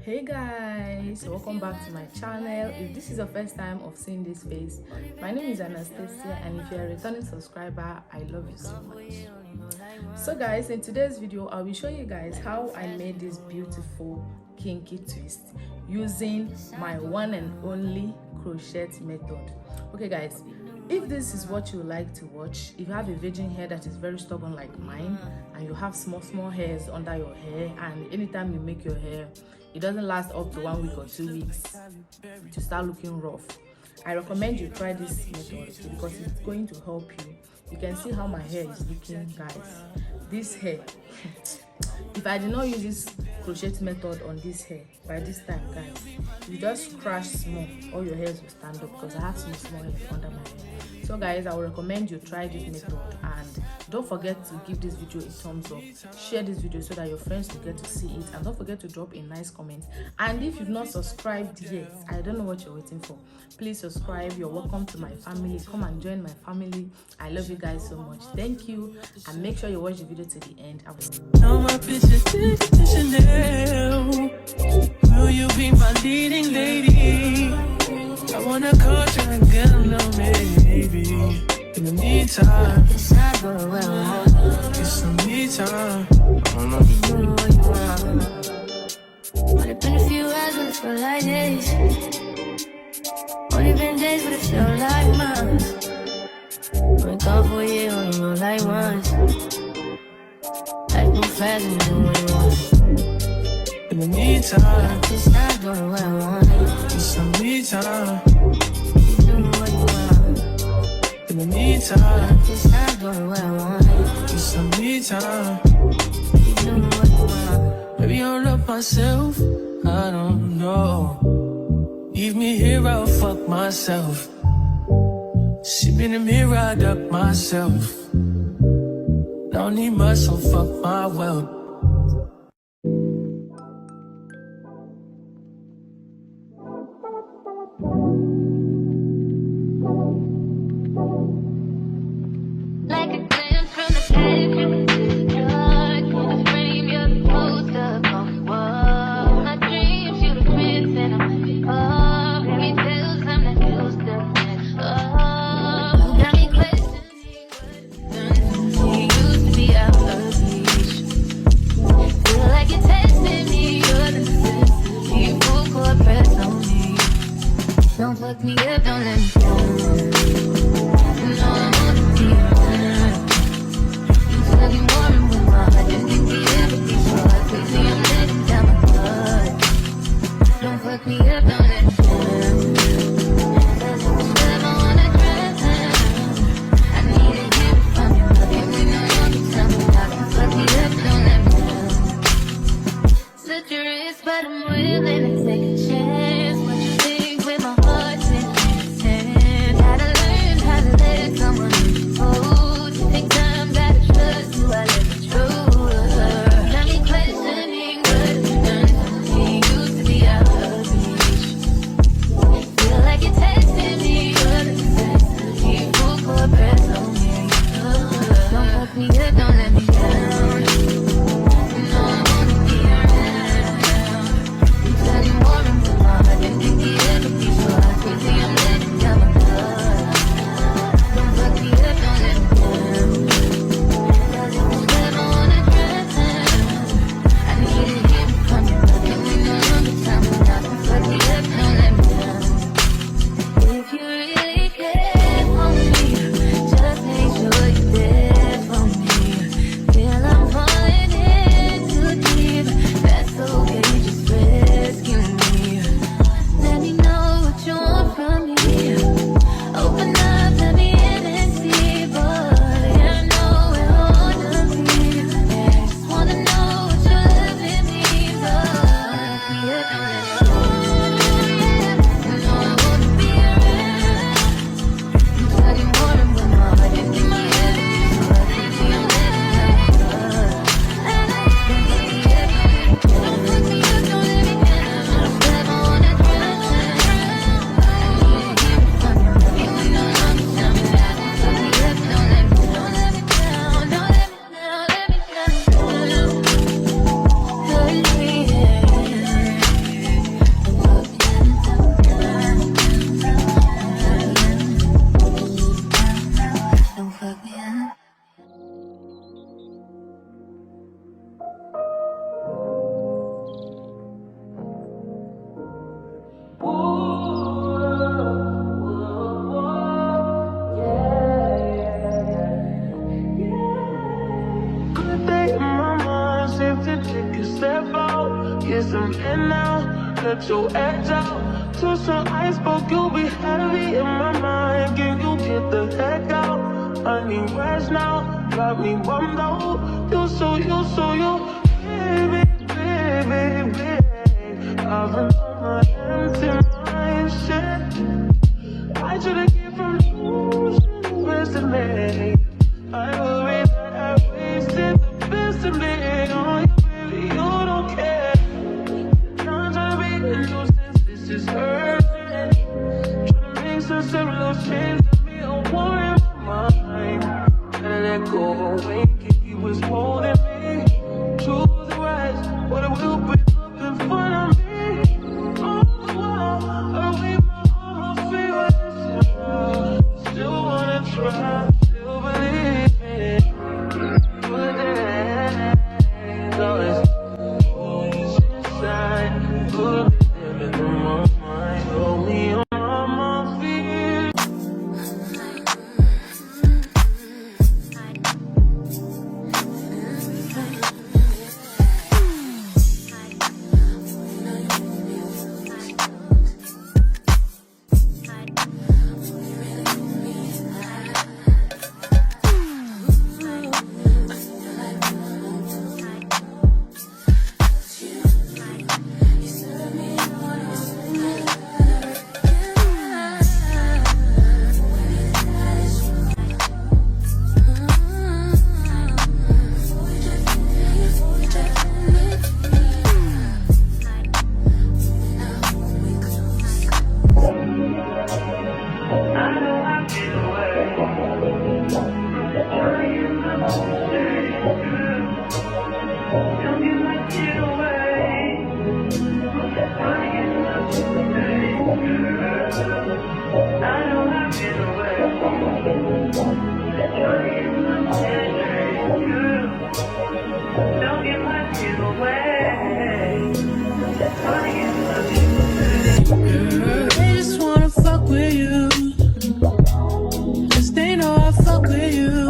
Hey guys, welcome back to my channel. If this is your first time of seeing this face, my name is Anastasia, and if you're a returning subscriber, I love you so much. So guys, in today's video I will show you guys how I made this beautiful kinky twist using my one and only crochet method. Okay guys, if this is what you like to watch, if you have a virgin hair that is very stubborn like mine, and you have small hairs under your hair, and anytime you make your hair it doesn't last up to 1 week or 2 weeks to start looking rough, I recommend you try this method because it's going to help you. You can see how my hair is looking, guys. This hair if I did not use this crochet method on this hair by this time, guys, you just scratch small, all your hairs will stand up because I have some small hair under my hair. So guys, I will recommend you try this method, and don't forget to give this video a thumbs up, share this video so that your friends will get to see it, and don't forget to drop a nice comment. And if you've not subscribed yet, I don't know what you're waiting for. Please subscribe. You're welcome to my family. Come and join my family. I love you guys so much. Thank you, and make sure you watch the video to the end. Now my picture's Chanel. Will you be my leading lady? I wanna call you and get to know me, baby. In the meantime, it's not going well. It's some me time. I don't know if you know what you want. Might have been a few hours, but it felt like days. Only been days, but it felt like months. Been gone for a year, only know like once. Life move fast and you do what you want. In the meantime, it's not going where I want it. It's some me time. You do what you want. In the meantime, it's not going where I want it. It's some me time. You do what you want. Maybe I'll love myself. I don't know. Leave me here, I'll fuck myself. See me in the mirror, I duck myself. Don't need much, so fuck my wealth. Like a glance from the past, you can see the dark. In a frame, you're the poster on the wall. My dreams, you the prince, and I'm the bar. Fairy tales, I'm the hills, the man. Oh, got me questioning what it's done to me. Used to be out of reach. Feel like you're testing me, you're the necessity. Full court press on me. Don't fuck me up, don't let me down. No, I'm on the team. You tell me more and more. I just can't see everything, so I crazy. I'm letting down my guard. Don't fuck me up, don't let me down. Cause if it's love, I wanna drown. I need to hear it from you. If we know you can tell me, I can fuck me up, don't let me down. Such a risk, but I'm willing to take a chance. What you think with my heart in your hand? Gotta learn how to let someone hold. Take time, gotta trust who I let control. Got me questioning what it's done to me. Used to be out of reach. Feel like you're testing me, you're the necessity. Full court press on me. Don't fuck me up, don't let me down. You know I wanna be around. You tell me more and more. I just can't see everything, so I crazy. I'm letting down my guard. Don't fuck me up, don't let me down. Cause if it's love, I wanna drown. I need to hear it from you. And we know you can tell me. I can fuck me up, don't let me down. If you really care for me, just make sure you're there for me. Feel I'm beat in my mind. Safe to take a step out, get some air now, let your edge out. To some iceberg, you'll be heavy in my mind. Can you get the heck out? I need rest now, got me bummed out. You so, baby, baby, baby. I've been on my empty mind, shit. I should've came from losing the best of me. I worry that I wasted the best of me on you, baby, you don't care. Not trying to be a nuisance, this is urgent. Trying to make some little change to me, I want in my mind. Gotta let go, when Kinky was holding me. Choose the right, what it will bring up in front of me. All the while, I leave my almost favorite. Still wanna try, still believe me. But then, always inside, put me there in my mind, hold me on my feet. They just wanna fuck with you, 'cause they know I fuck with you.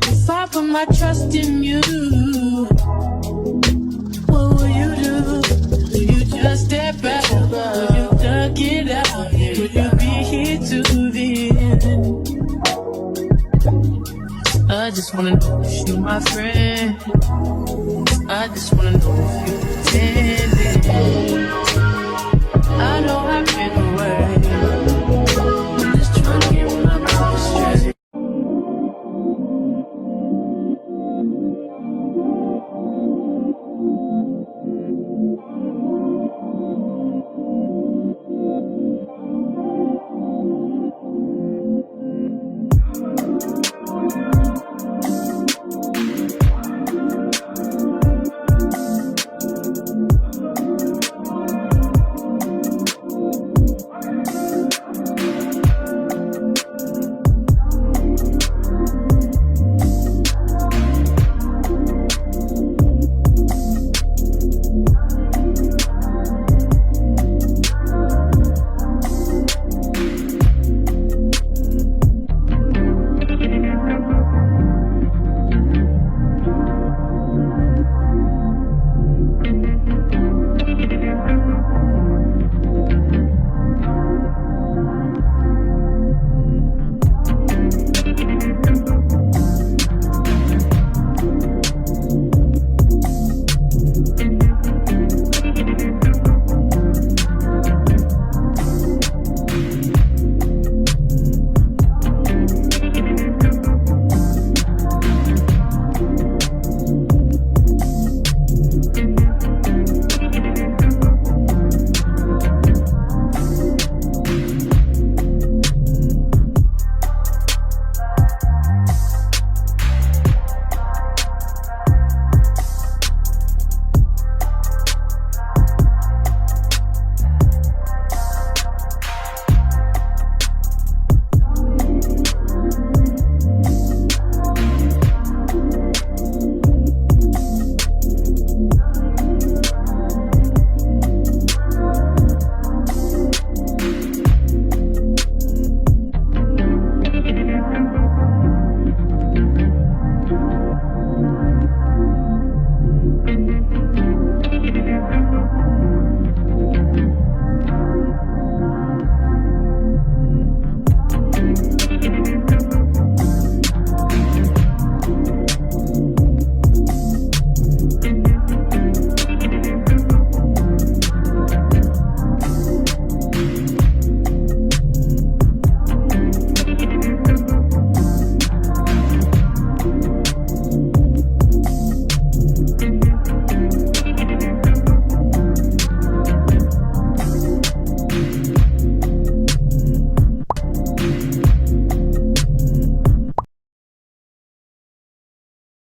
If I put my trust in you, what will you do? Will you just step back? Will you duck it out? Will you be here to the end? I just wanna know if you're my friend. I just wanna know if you're pretending. I know I've been away.